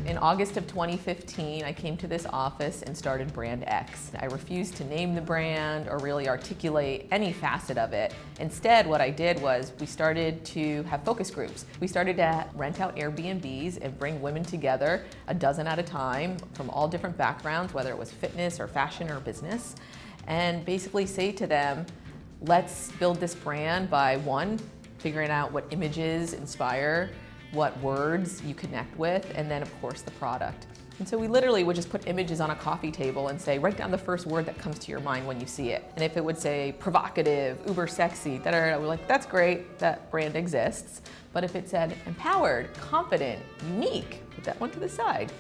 In August of 2015, I came to this office and started Brand X. I refused to name the brand or really articulate any facet of it. Instead, what I did was we started to have focus groups. We started to rent out Airbnbs and bring women together, a dozen at a time, from all different backgrounds, whether it was fitness or fashion or business, and basically say to them, let's build this brand by one, figuring out what images inspire, what words you connect with, and then of course the product. And so we literally would just put images on a coffee table and say, write down the first word that comes to your mind when you see it. And if it would say provocative, uber sexy, we're like, that's great, that brand exists. But if it said empowered, confident, unique, put that one to the side.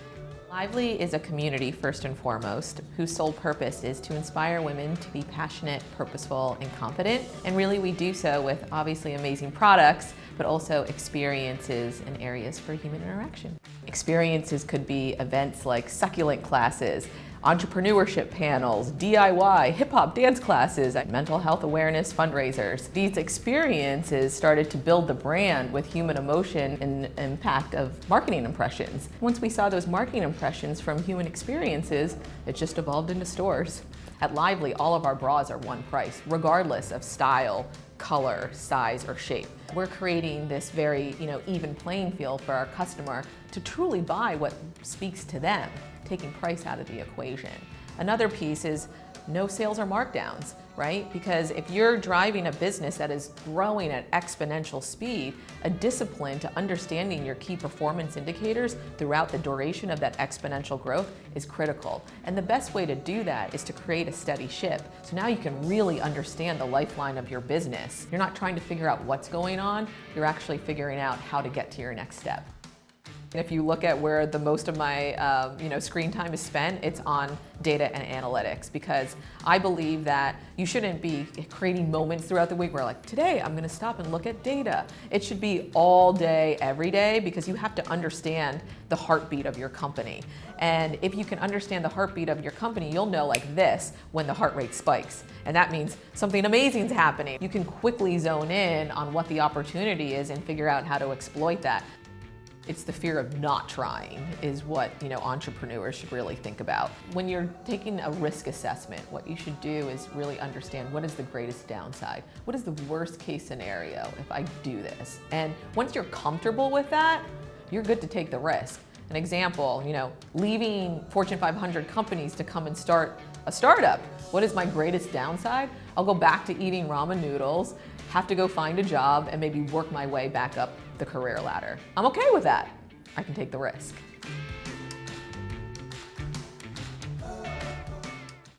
Lively is a community first and foremost, whose sole purpose is to inspire women to be passionate, purposeful, and confident. And really we do so with obviously amazing products, but also experiences and areas for human interaction. Experiences could be events like succulent classes, entrepreneurship panels, DIY, hip-hop dance classes, mental health awareness fundraisers. These experiences started to build the brand with human emotion and impact of marketing impressions. Once we saw those marketing impressions from human experiences, it just evolved into stores. At Lively, all of our bras are one price, regardless of style, color, size, or shape. We're creating this very, even playing field for our customer to truly buy what speaks to them, taking price out of the equation. Another piece is no sales or markdowns, right? Because if you're driving a business that is growing at exponential speed, a discipline to understanding your key performance indicators throughout the duration of that exponential growth is critical. And the best way to do that is to create a steady ship. So now you can really understand the lifeline of your business. You're not trying to figure out what's going on, you're actually figuring out how to get to your next step. If you look at where the most of my screen time is spent, it's on data and analytics, because I believe that you shouldn't be creating moments throughout the week where like, today I'm gonna stop and look at data. It should be all day, every day, because you have to understand the heartbeat of your company. And if you can understand the heartbeat of your company, you'll know like this when the heart rate spikes. And that means something amazing is happening. You can quickly zone in on what the opportunity is and figure out how to exploit that. It's the fear of not trying is what entrepreneurs should really think about. When you're taking a risk assessment, what you should do is really understand what is the greatest downside? What is the worst case scenario if I do this? And once you're comfortable with that, you're good to take the risk. An example, leaving Fortune 500 companies to come and start a startup. What is my greatest downside? I'll go back to eating ramen noodles, have to go find a job, and maybe work my way back up the career ladder. I'm okay with that. I can take the risk.